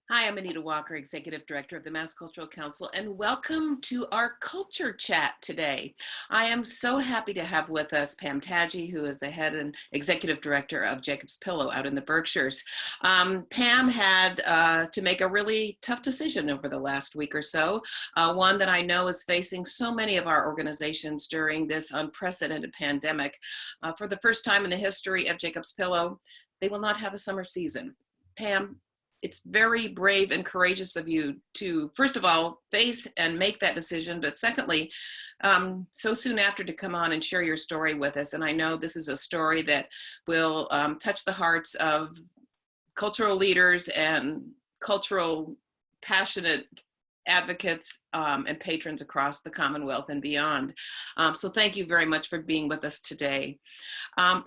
Hi, I'm Anita Walker, Executive Director of the Mass Cultural Council, and welcome to our Culture Chat today. I am so happy to have with us Pam Tatge, who is the Head and Executive Director of Jacob's Pillow out in the Berkshires. Pam had to make a really tough decision over the last week or so, one that I know is facing so many of our organizations during this unprecedented pandemic. For the first time in the history of Jacob's Pillow, they will not have a summer season. Pam, it's very brave and courageous of you to, first of all, face and make that decision. But secondly, so soon after to come on and share your story with us. And I know this is a story that will touch the hearts of cultural leaders and cultural passionate advocates and patrons across the Commonwealth and beyond. So thank you very much for being with us today.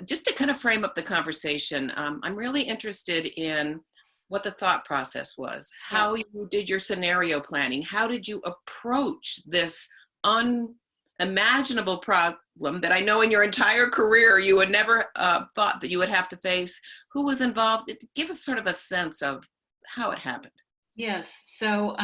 Just to kind of frame up the conversation, I'm really interested in what the thought process was, how you did your scenario planning, how did you approach this unimaginable problem that I know in your entire career you would never thought that you would have to face. Who was involved? Give us sort of a sense of how it happened. Yes, so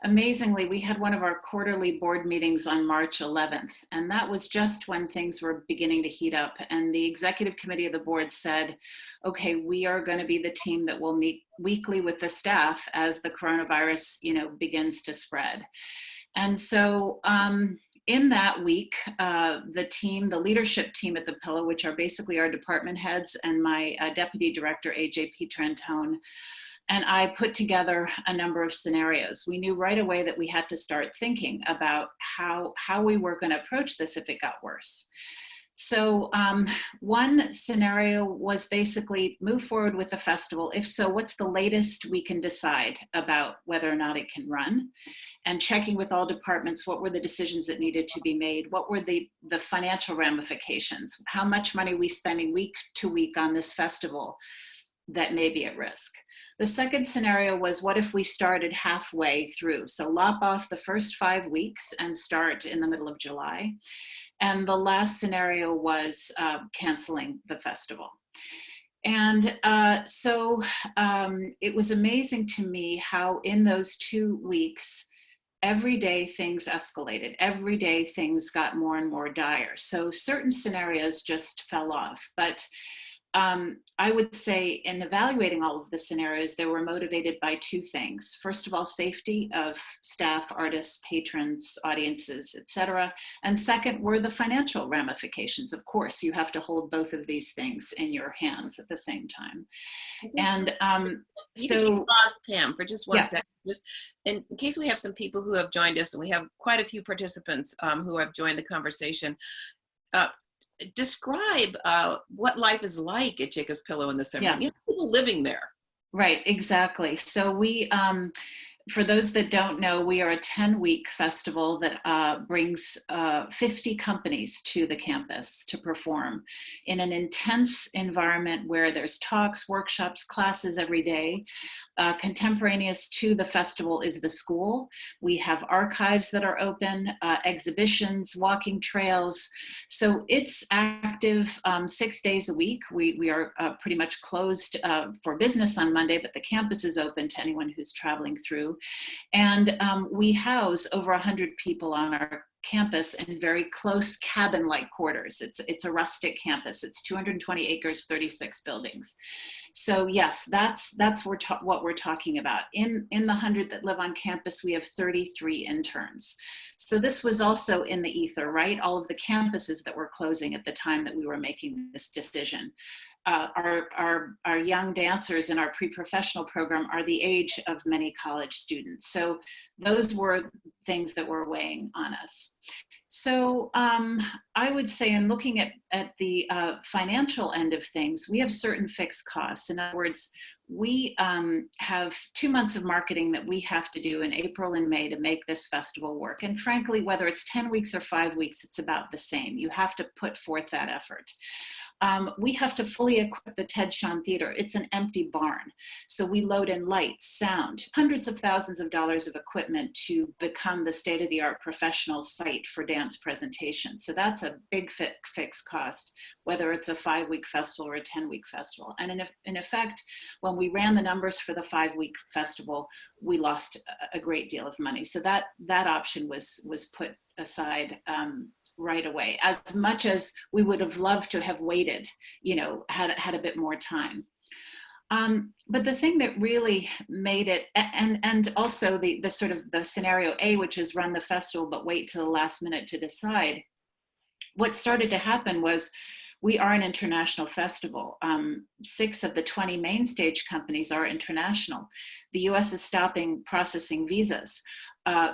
amazingly, we had one of our quarterly board meetings on March 11th, and that was just when things were beginning to heat up. And the executive committee of the board said, okay, we are going to be the team that will meet weekly with the staff as the coronavirus, begins to spread. And so in that week, the leadership team at the Pillow, which are basically our department heads and my deputy director, AJP Trentone, and I put together a number of scenarios. We knew right away that we had to start thinking about how we were going to approach this if it got worse. So one scenario was basically move forward with the festival. If so, what's the latest we can decide about whether or not it can run? And checking with all departments, what were the decisions that needed to be made? What were the financial ramifications? How much money are we spending week to week on this festival that may be at risk? The second scenario was, what if we started halfway through? So lop off the first 5 weeks and start in the middle of July. And the last scenario was canceling the festival. And so it was amazing to me how in those 2 weeks, every day things escalated. Every day things got more and more dire. So certain scenarios just fell off. But I would say in evaluating all of the scenarios, they were motivated by 2 things. First of all, safety of staff, artists, patrons, audiences, etc. And second were the financial ramifications. Of course, you have to hold both of these things in your hands at the same time. And you can pause, Pam, for just one second. Just in case we have some people who have joined us, and we have quite a few participants who have joined the conversation. Describe what life is like at Jacob's Pillow in the summer. You have people living there. Right, exactly. So we, for those that don't know, we are a 10-week festival that brings 50 companies to the campus to perform in an intense environment where there's talks, workshops, classes every day. Contemporaneous to the festival is the school. We have archives that are open, exhibitions, walking trails. So it's active 6 days a week. We are pretty much closed for business on Monday, but the campus is open to anyone who's traveling through. And we house over 100 people on our campus in very close cabin-like quarters. It's a rustic campus. It's 220 acres, 36 buildings. So yes, that's what we're talking about. In the 100 that live on campus, we have 33 interns. So this was also in the ether, right? All of the campuses that were closing at the time that we were making this decision. Our young dancers in our pre-professional program are the age of many college students. So those were things that were weighing on us. So I would say in looking at the financial end of things, we have certain fixed costs. In other words, we have 2 months of marketing that we have to do in April and May to make this festival work. And frankly, whether it's 10 weeks or 5 weeks, it's about the same. You have to put forth that effort. We have to fully equip the Ted Shawn Theater. It's an empty barn. So we load in lights, sound, hundreds of thousands of dollars of equipment to become the state-of-the-art professional site for dance presentation. So that's a big fixed cost, whether it's a 5-week festival or a 10-week festival. And in effect, when we ran the numbers for the 5-week festival, we lost a great deal of money. So that option was put aside right away, as much as we would have loved to have waited, had a bit more time. But the thing that really made it, and also the sort of the scenario A, which is run the festival but wait till the last minute to decide, what started to happen was, we are an international festival. 6 of the 20 main stage companies are international. The US is stopping processing visas.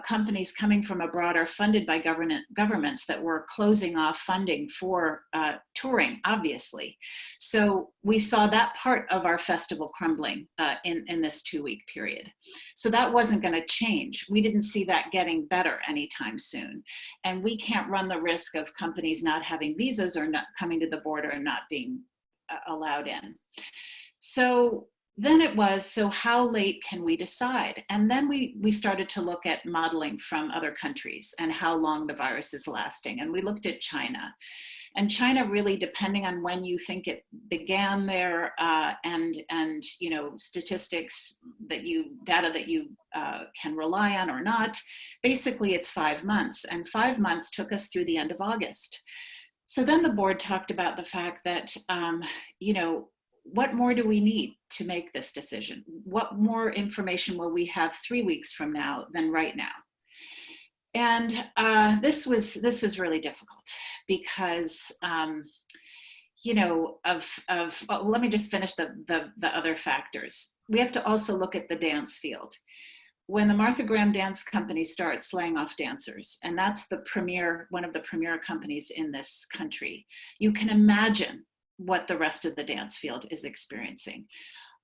Companies coming from abroad are funded by governments that were closing off funding for touring, obviously. So we saw that part of our festival crumbling in this 2-week period. So that wasn't going to change. We didn't see that getting better anytime soon. And we can't run the risk of companies not having visas or not coming to the border and not being allowed in. So then it was, so how late can we decide? And then we started to look at modeling from other countries and how long the virus is lasting. And we looked at China. And China, really, depending on when you think it began there, and statistics data that you can rely on or not, basically it's 5 months. And 5 months took us through the end of August. So then the board talked about the fact that, what more do we need to make this decision? What more information will we have 3 weeks from now than right now? And this was really difficult because, let me just finish the other factors. We have to also look at the dance field. When the Martha Graham Dance Company starts laying off dancers, and that's one of the premier companies in this country, you can imagine what the rest of the dance field is experiencing.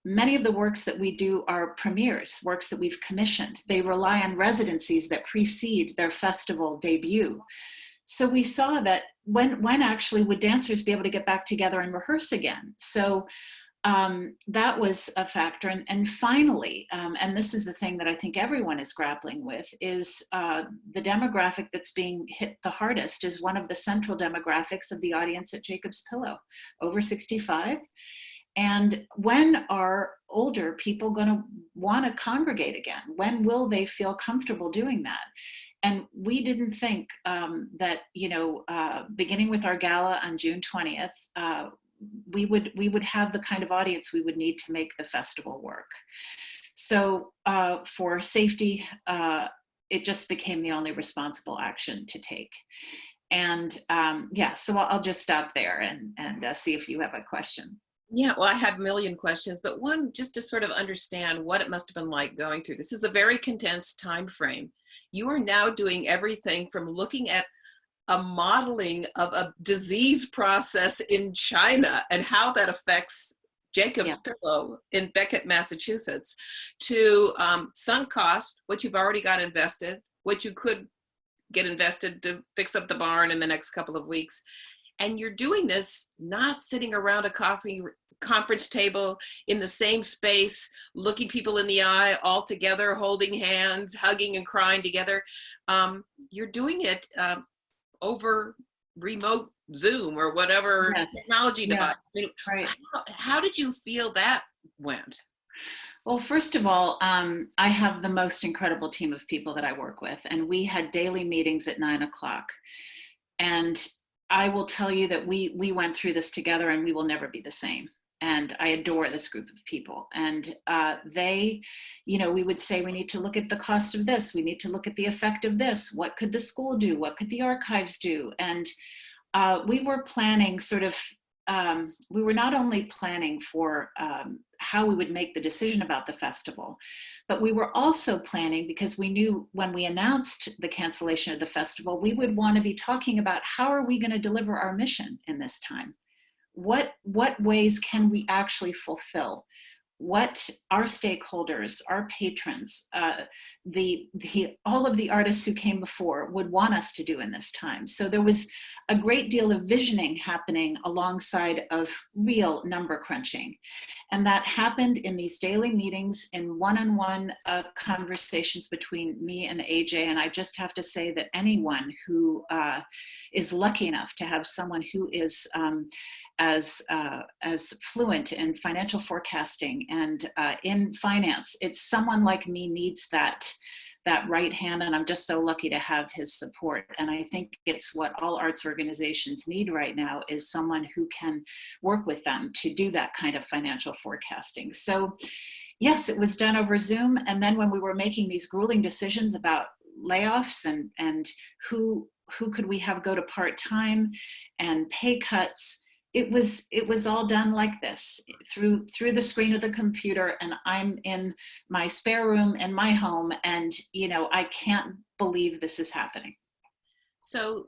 Many of the works that we do are premieres, works that we've commissioned. They rely on residencies that precede their festival debut. So we saw that when actually would dancers be able to get back together and rehearse again? So that was a factor. And finally, and this is the thing that I think everyone is grappling with, is the demographic that's being hit the hardest is one of the central demographics of the audience at Jacob's Pillow, over 65. And when are older people going to want to congregate again? When will they feel comfortable doing that? And we didn't think that, beginning with our gala on June 20th, we would have the kind of audience we would need to make the festival work. So for safety, it just became the only responsible action to take. And so I'll just stop there and see if you have a question. Yeah, well, I have a million questions, but one, just to sort of understand what it must have been like going through this. Is a very condensed time frame. You are now doing everything from looking at a modeling of a disease process in China and how that affects Jacob's Pillow in Beckett, Massachusetts, to sunk cost, what you've already got invested, what you could get invested to fix up the barn in the next couple of weeks. And you're doing this not sitting around a coffee conference table in the same space, looking people in the eye, all together, holding hands, hugging and crying together. You're doing it over remote Zoom or whatever technology device. I mean, right. How did you feel that went? Well, first of all, I have the most incredible team of people that I work with, and we had daily meetings at 9:00. And I will tell you that we went through this together, and we will never be the same. And I adore this group of people. And we would say, we need to look at the cost of this. We need to look at the effect of this. What could the school do? What could the archives do? And we were planning we were not only planning for how we would make the decision about the festival, but we were also planning, because we knew when we announced the cancellation of the festival, we would want to be talking about how are we going to deliver our mission in this time? What ways can we actually fulfill what our stakeholders, our patrons, all of the artists who came before would want us to do in this time? So there was a great deal of visioning happening alongside of real number crunching. And that happened in these daily meetings, in one-on-one conversations between me and AJ. And I just have to say that anyone who is lucky enough to have someone who is as fluent in financial forecasting and in finance, it's someone like me needs that right hand, and I'm just so lucky to have his support. And I think it's what all arts organizations need right now, is someone who can work with them to do that kind of financial forecasting. So yes, it was done over Zoom. And then when we were making these grueling decisions about layoffs and who could we have go to part-time and pay cuts, it was all done like this, through the screen of the computer, and I'm in my spare room in my home, and I can't believe this is happening. So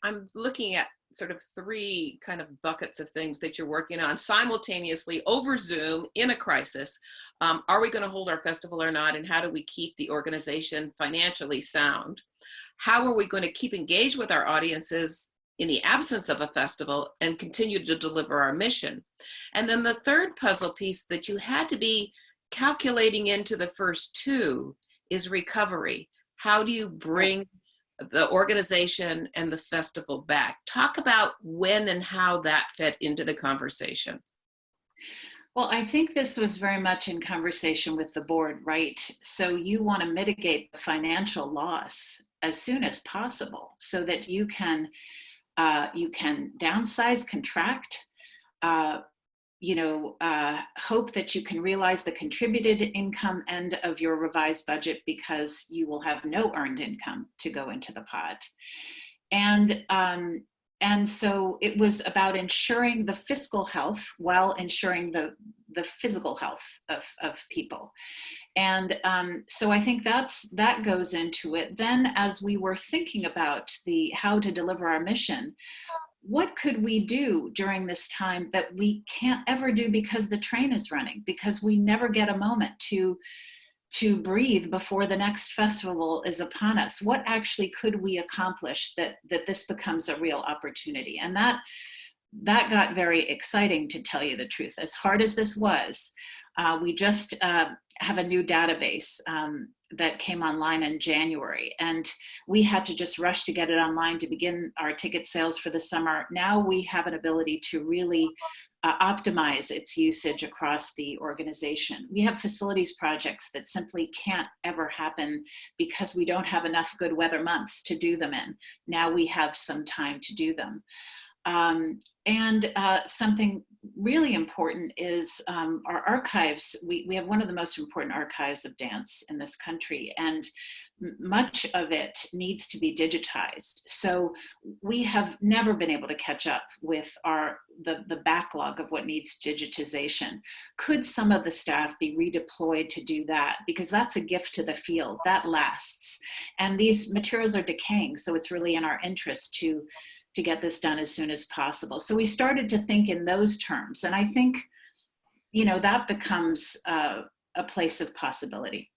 I'm looking at sort of three kind of buckets of things that you're working on simultaneously over Zoom in a crisis. Are we going to hold our festival or not? And how do we keep the organization financially sound? How are we going to keep engaged with our audiences in the absence of a festival and continue to deliver our mission? And then the third puzzle piece that you had to be calculating into the first two is recovery. How do you bring the organization and the festival back? Talk about when and how that fed into the conversation. Well, I think this was very much in conversation with the board, right? So you want to mitigate the financial loss as soon as possible so that you can downsize, contract, hope that you can realize the contributed income end of your revised budget, because you will have no earned income to go into the pot. And so it was about ensuring the fiscal health while ensuring the physical health of people. And so I think that goes into it. Then, as we were thinking about how to deliver our mission, what could we do during this time that we can't ever do because the train is running, because we never get a moment to breathe before the next festival is upon us? What actually could we accomplish that this becomes a real opportunity? And that got very exciting, to tell you the truth. As hard as this was, we just have a new database that came online in January, and we had to just rush to get it online to begin our ticket sales for the summer. Now we have an ability to really optimize its usage across the organization. We have facilities projects that simply can't ever happen because we don't have enough good weather months to do them in. Now we have some time to do them. And something really important is our archives. We have one of the most important archives of dance in this country, and much of it needs to be digitized. So we have never been able to catch up with the backlog of what needs digitization. Could some of the staff be redeployed to do that? Because that's a gift to the field that lasts. And these materials are decaying, so it's really in our interest to get this done as soon as possible. So we started to think in those terms. And I think, that becomes a place of possibility.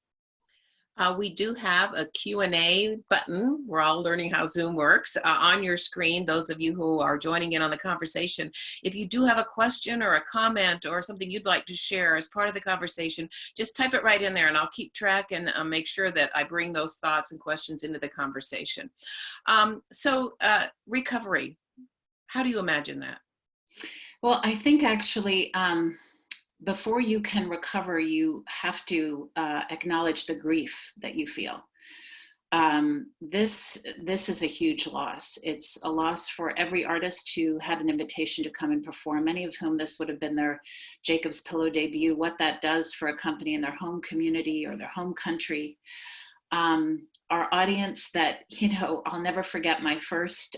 We do have a Q&A button. We're all learning how Zoom works on your screen. Those of you who are joining in on the conversation, if you do have a question or a comment or something you'd like to share as part of the conversation, just type it right in there and I'll keep track and make sure that I bring those thoughts and questions into the conversation. Recovery, how do you imagine that? Well, I think actually, before you can recover, you have to acknowledge the grief that you feel. This is a huge loss. It's a loss for every artist who had an invitation to come and perform, many of whom this would have been their Jacob's Pillow debut, what that does for a company in their home community or their home country. Our audience that, I'll never forget my first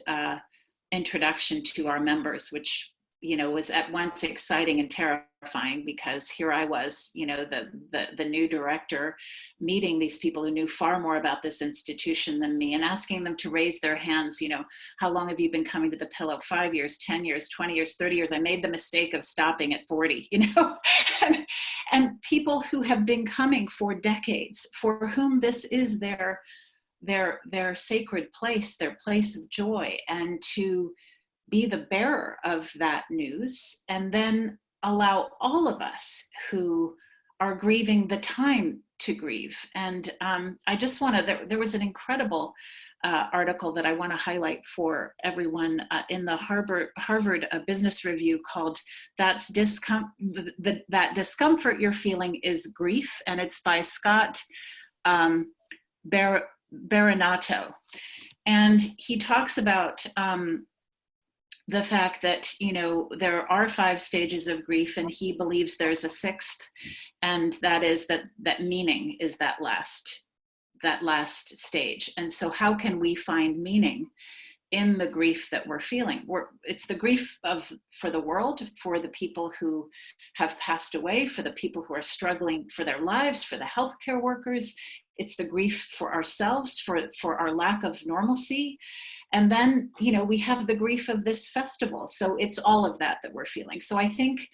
introduction to our members, which was at once exciting and terrifying, because here I was, the new director, meeting these people who knew far more about this institution than me, and asking them to raise their hands. How long have you been coming to the Pillow? 5 years, 10 years, 20 years, 30 years. I made the mistake of stopping at 40, and people who have been coming for decades, for whom this is their their sacred place, their place of joy, and to be the bearer of that news, and then allow all of us who are grieving the time to grieve. And I just want to, there was an incredible article that I want to highlight for everyone in the Harvard Business Review called That Discomfort You're Feeling is Grief. And it's by Scott Baranato. And he talks about the fact that, you know, there are 5 stages of grief, and he believes there's a 6th, and that is that meaning is that last stage. And so how can we find meaning in the grief that we're feeling? It's the grief for the world, for the people who have passed away, for the people who are struggling for their lives, for the healthcare workers. It's the grief for ourselves, for our lack of normalcy. And then, you know, we have the grief of this festival. So it's all of that we're feeling. So I think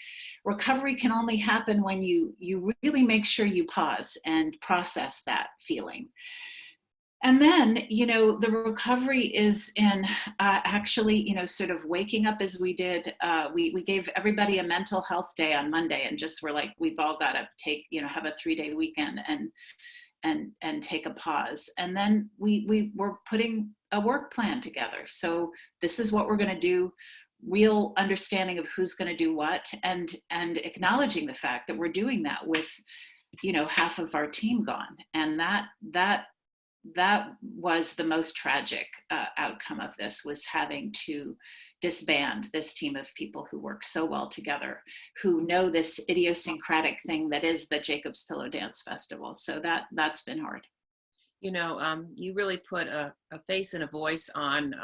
recovery can only happen when you really make sure you pause and process that feeling. And then, you know, the recovery is in actually, you know, sort of waking up as we did. We gave everybody a mental health day on Monday, and just were like, we've all got to take, you know, have a 3-day weekend and take a pause. And then we were putting a work plan together. So this is what we're going to do, real understanding of who's going to do what, and acknowledging the fact that we're doing that with, you know, half of our team gone. And that was the most tragic outcome of this, was having to disband this team of people who work so well together, who know this idiosyncratic thing that is the Jacob's Pillow Dance Festival. So that's been hard. You know, you really put a face and a voice on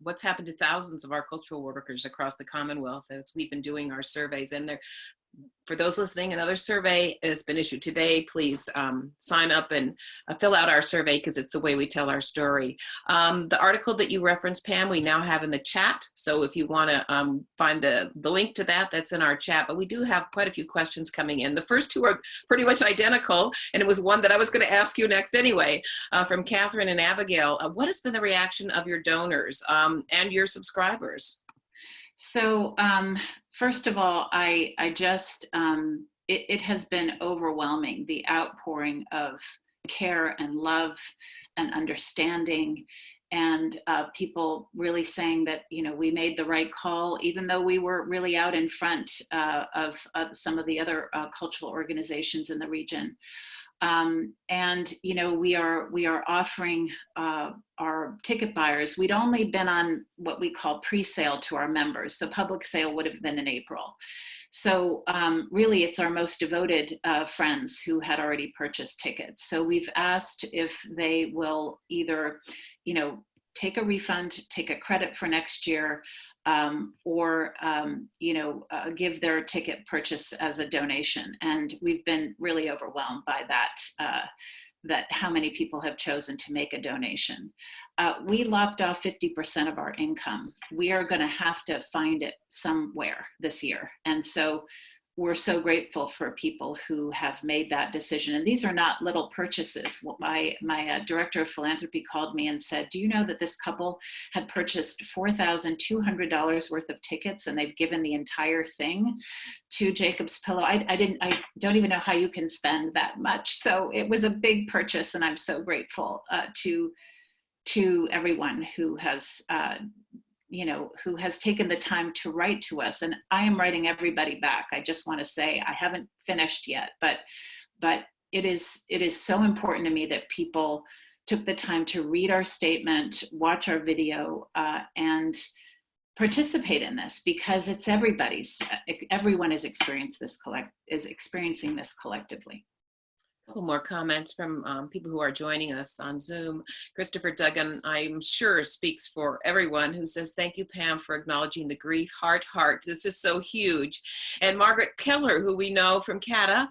what's happened to thousands of our cultural workers across the Commonwealth as we've been doing our surveys. And for those listening, another survey has been issued today. Please sign up and fill out our survey, because it's the way we tell our story. The article that you referenced, Pam, we now have in the chat. So if you want to find the link to that, that's in our chat. But we do have quite a few questions coming in. The first 2 are pretty much identical, and it was one that I was going to ask you next anyway, from Catherine and Abigail. What has been the reaction of your donors and your subscribers? So first of all, I just, it has been overwhelming, the outpouring of care and love and understanding, and people really saying that, you know, we made the right call, even though we were really out in front of some of the other cultural organizations in the region. And, you know, we are offering our ticket buyers, we'd only been on what we call pre-sale to our members. So public sale would have been in April. So really it's our most devoted friends who had already purchased tickets. So we've asked if they will either, you know, take a refund, take a credit for next year, or you know, give their ticket purchase as a donation. And we've been really overwhelmed by that, that how many people have chosen to make a donation. We lopped off 50% of our income. We are going to have to find it somewhere this year. And so we're so grateful for people who have made that decision. And these are not little purchases. My director of philanthropy called me and said, do you know that this couple had purchased $4,200 worth of tickets, and they've given the entire thing to Jacob's Pillow? I don't even know how you can spend that much. So it was a big purchase, and I'm so grateful to everyone who has you know, who has taken the time to write to us. And I am writing everybody back. I just want to say I haven't finished yet, but it is so important to me that people took the time to read our statement, watch our video, and participate in this, because it's everybody's. Everyone is experiencing this collectively. A couple more comments from people who are joining us on Zoom. Christopher Duggan, I'm sure, speaks for everyone, who says, thank you, Pam, for acknowledging the grief. Heart. This is so huge. And Margaret Keller, who we know from CATA,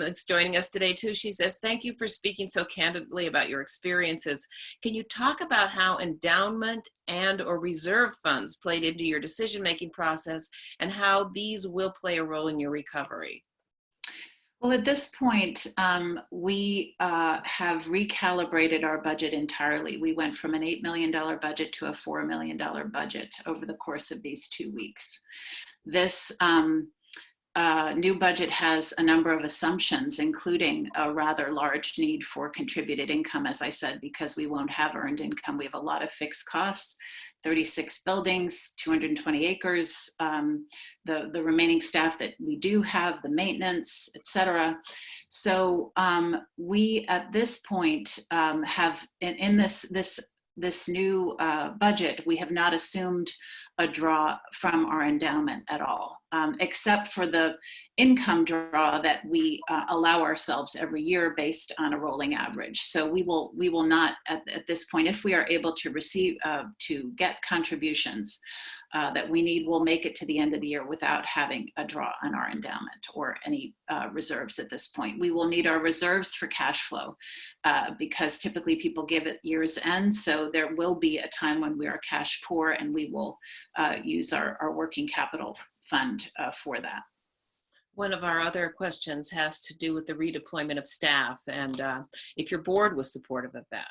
is joining us today too. She says, thank you for speaking so candidly about your experiences. Can you talk about how endowment and or reserve funds played into your decision-making process, and how these will play a role in your recovery? Well, at this point, we have recalibrated our budget entirely. We went from an $8 million budget to a $4 million budget over the course of these 2 weeks. This new budget has a number of assumptions, including a rather large need for contributed income, as I said, because we won't have earned income. We have a lot of fixed costs, 36 buildings, 220 acres, the remaining staff that we do have, the maintenance, et cetera. So we, at this point, have, in this new budget, we have not assumed a draw from our endowment at all, except for the income draw that we allow ourselves every year based on a rolling average. So we will not at this point, if we are able to receive, to get contributions that we need, we'll make it to the end of the year without having a draw on our endowment or any reserves at this point. We will need our reserves for cash flow because typically people give at year's end. So there will be a time when we are cash poor, and we will use our working capital fund for that. One of our other questions has to do with the redeployment of staff, and if your board was supportive of that.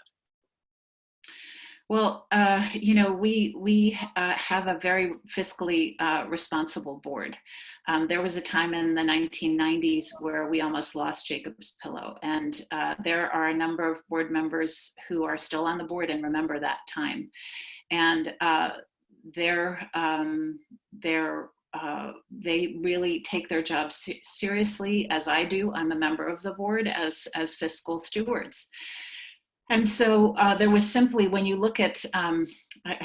Well, you know, we have a very fiscally responsible board. There was a time in the 1990s where we almost lost Jacob's Pillow, and there are a number of board members who are still on the board and remember that time. And they really take their job seriously, as I do. I'm a member of the board as fiscal stewards. And so there was simply, when you look at, I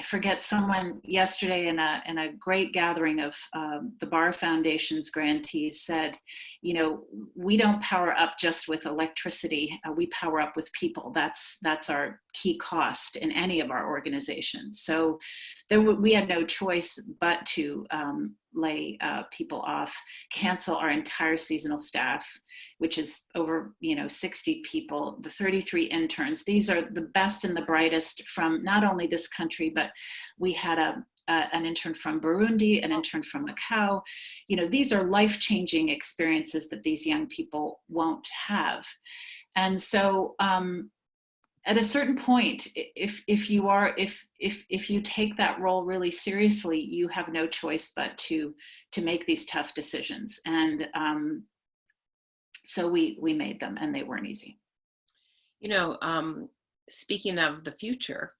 forget, someone yesterday in a great gathering of the Bar Foundation's grantees said, you know, we don't power up just with electricity, we power up with people. That's our key cost in any of our organizations. So we had no choice but to lay people off, cancel our entire seasonal staff, which is over 60 people, the 33 interns. These are the best and the brightest from not only this country, but we had an intern from Burundi, an intern from Macau. These are life-changing experiences that these young people won't have. And so at a certain point, if you take that role really seriously, you have no choice but to make these tough decisions. And so we made them, and they weren't easy. Speaking of the future,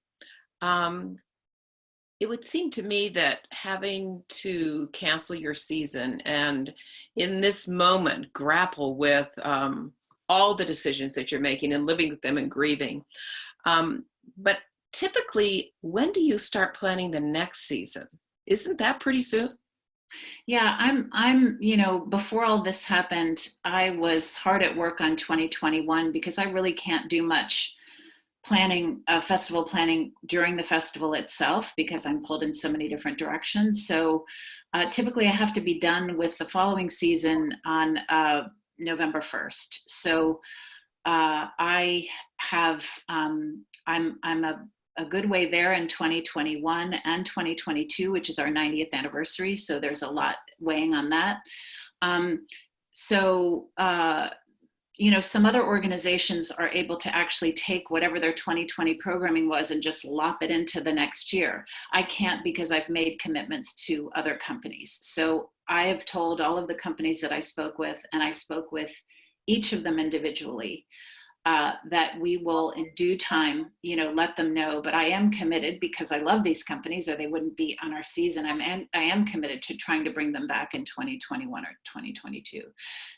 it would seem to me that having to cancel your season and in this moment grapple with all the decisions that you're making and living with them and grieving. But typically, when do you start planning the next season? Isn't that pretty soon? Yeah, I'm, before all this happened, I was hard at work on 2021 because I really can't do much festival planning during the festival itself because I'm pulled in so many different directions. So typically I have to be done with the following season on November 1st. So I have, I'm a good way there in 2021 and 2022, which is our 90th anniversary. So there's a lot weighing on that. Some other organizations are able to actually take whatever their 2020 programming was and just lop it into the next year. I can't because I've made commitments to other companies. So I have told all of the companies that I spoke with, and I spoke with each of them individually, that we will in due time, let them know. But I am committed because I love these companies or they wouldn't be on our season. I am committed to trying to bring them back in 2021 or 2022.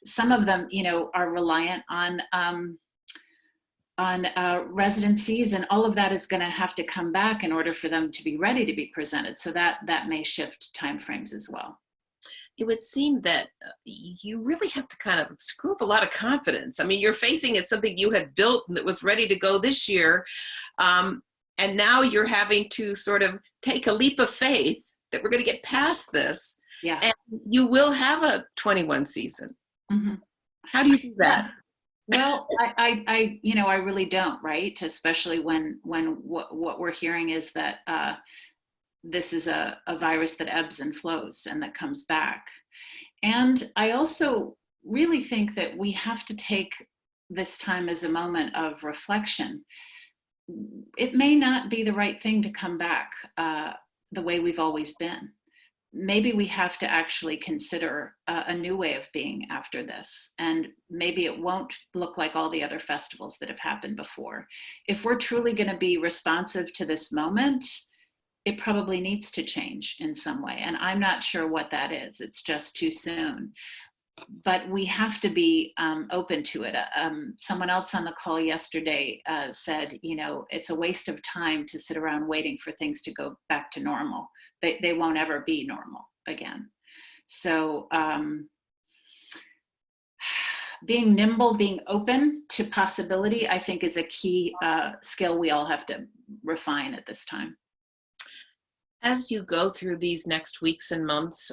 Some of them, are reliant on residencies, and all of that is going to have to come back in order for them to be ready to be presented. So that may shift timeframes as well. It would seem that you really have to kind of screw up a lot of confidence. I mean, you're facing it, something you had built that was ready to go this year. And now you're having to sort of take a leap of faith that we're going to get past this. Yeah. And you will have a 21 season. Mm-hmm. How do you do that? Well, I really don't, right? Especially when what we're hearing is that this is a virus that ebbs and flows and that comes back. And I also really think that we have to take this time as a moment of reflection. It may not be the right thing to come back the way we've always been. Maybe we have to actually consider a new way of being after this. And maybe it won't look like all the other festivals that have happened before. If we're truly going to be responsive to this moment, it probably needs to change in some way. And I'm not sure what that is. It's just too soon. But we have to be open to it. Someone else on the call yesterday said, it's a waste of time to sit around waiting for things to go back to normal. They won't ever be normal again. So being nimble, being open to possibility, I think is a key skill we all have to refine at this time. As you go through these next weeks and months,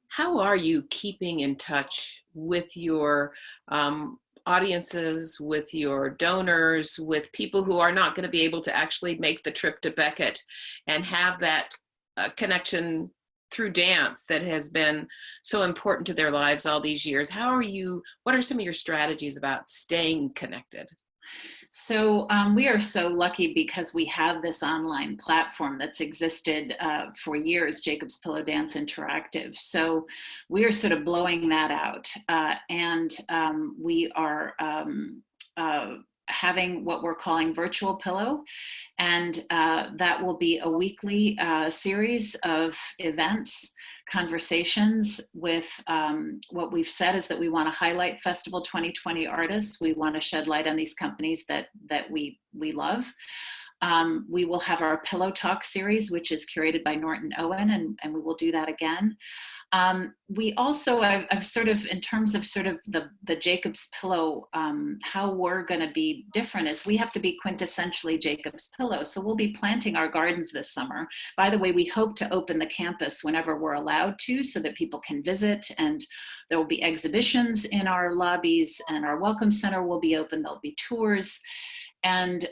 how are you keeping in touch with your audiences, with your donors, with people who are not going to be able to actually make the trip to Beckett and have that connection through dance that has been so important to their lives all these years? What are some of your strategies about staying connected? So we are so lucky because we have this online platform that's existed for years, Jacob's Pillow Dance Interactive. So we are sort of blowing that out. And we are having what we're calling Virtual Pillow. And that will be a weekly series of events, conversations with what we've said is that we want to highlight Festival 2020 artists. We want to shed light on these companies that we love. We will have our Pillow Talk series, which is curated by Norton Owen, and we will do that again. We also, I've sort of, in terms of sort of the Jacob's Pillow, how we're going to be different is we have to be quintessentially Jacob's Pillow. So we'll be planting our gardens this summer. By the way, we hope to open the campus whenever we're allowed to so that people can visit, and there will be exhibitions in our lobbies, and our welcome center will be open. There'll be tours. And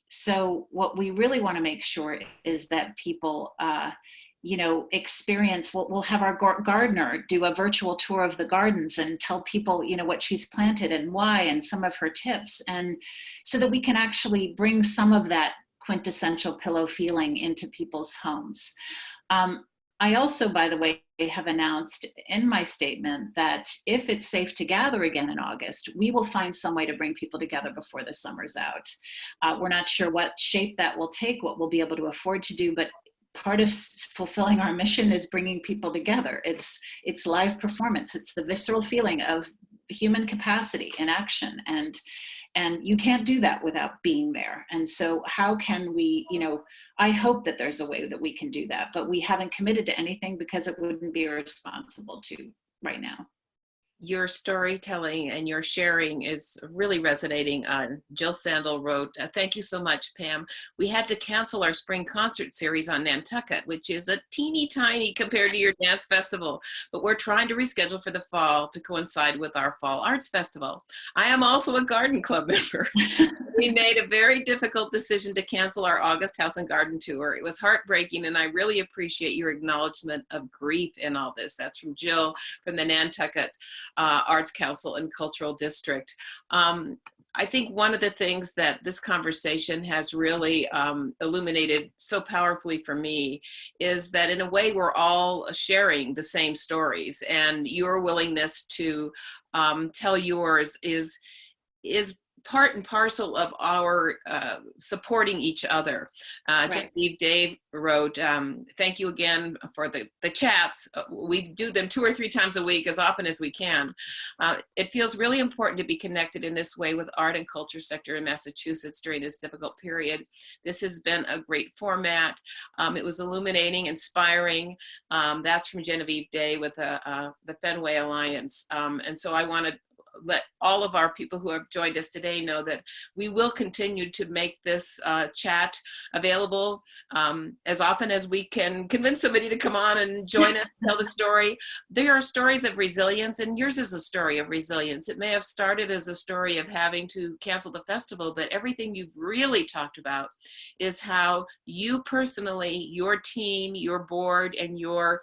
so what we really want to make sure is that people experience. We'll have our gardener do a virtual tour of the gardens and tell people, what she's planted and why, and some of her tips. And so that we can actually bring some of that quintessential pillow feeling into people's homes. I also, by the way, have announced in my statement that if it's safe to gather again in August, we will find some way to bring people together before the summer's out. We're not sure what shape that will take, what we'll be able to afford to do, but part of fulfilling our mission is bringing people together. It's live performance. It's the visceral feeling of human capacity in action. And you can't do that without being there. And so how can we, I hope that there's a way that we can do that, but we haven't committed to anything because it wouldn't be responsible to right now. Your storytelling and your sharing is really resonating. Jill Sandel wrote, thank you so much, Pam. We had to cancel our spring concert series on Nantucket, which is a teeny tiny compared to your dance festival, but we're trying to reschedule for the fall to coincide with our fall arts festival. I am also a garden club member. We made a very difficult decision to cancel our August House and Garden tour. It was heartbreaking, and I really appreciate your acknowledgement of grief in all this. That's from Jill from the Nantucket Arts Council and Cultural District. I think one of the things that this conversation has really illuminated so powerfully for me is that in a way we're all sharing the same stories, and your willingness to tell yours is part and parcel of our supporting each other. Right. Genevieve Dave wrote, thank you again for the chats. We do them 2 or 3 times a week, as often as we can. It feels really important to be connected in this way with art and culture sector in Massachusetts during this difficult period. This has been a great format. It was illuminating, inspiring. That's from Genevieve Day with the Fenway Alliance. And so I want to let all of our people who have joined us today know that we will continue to make this chat available as often as we can convince somebody to come on and join us, tell the story. There are stories of resilience, and yours is a story of resilience. It may have started as a story of having to cancel the festival, but everything you've really talked about is how you personally, your team, your board, and your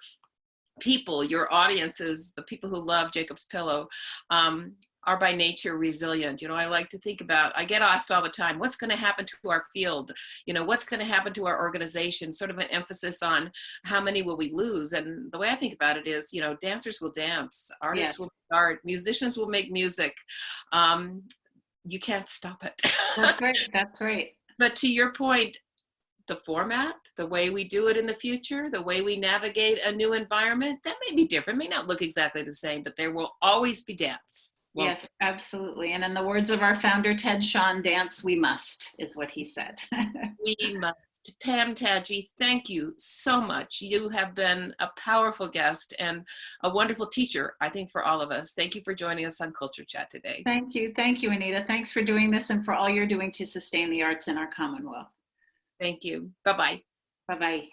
people, your audiences, the people who love Jacob's Pillow, are by nature resilient. I like to think about, I get asked all the time, what's going to happen to our field? What's going to happen to our organization? Sort of an emphasis on how many will we lose? And the way I think about it is, dancers will dance, artists Yes, will make art, musicians will make music. You can't stop it. that's right. That's right. But to your point, the format, the way we do it in the future, the way we navigate a new environment, that may be different, may not look exactly the same, but there will always be dance. Won't Yes, absolutely. And in the words of our founder, Ted Sean, dance we must, is what he said. we must. Pam Tatge, thank you so much. You have been a powerful guest and a wonderful teacher, I think, for all of us. Thank you for joining us on Culture Chat today. Thank you. Thank you, Anita. Thanks for doing this and for all you're doing to sustain the arts in our Commonwealth. Thank you. Bye-bye. Bye-bye.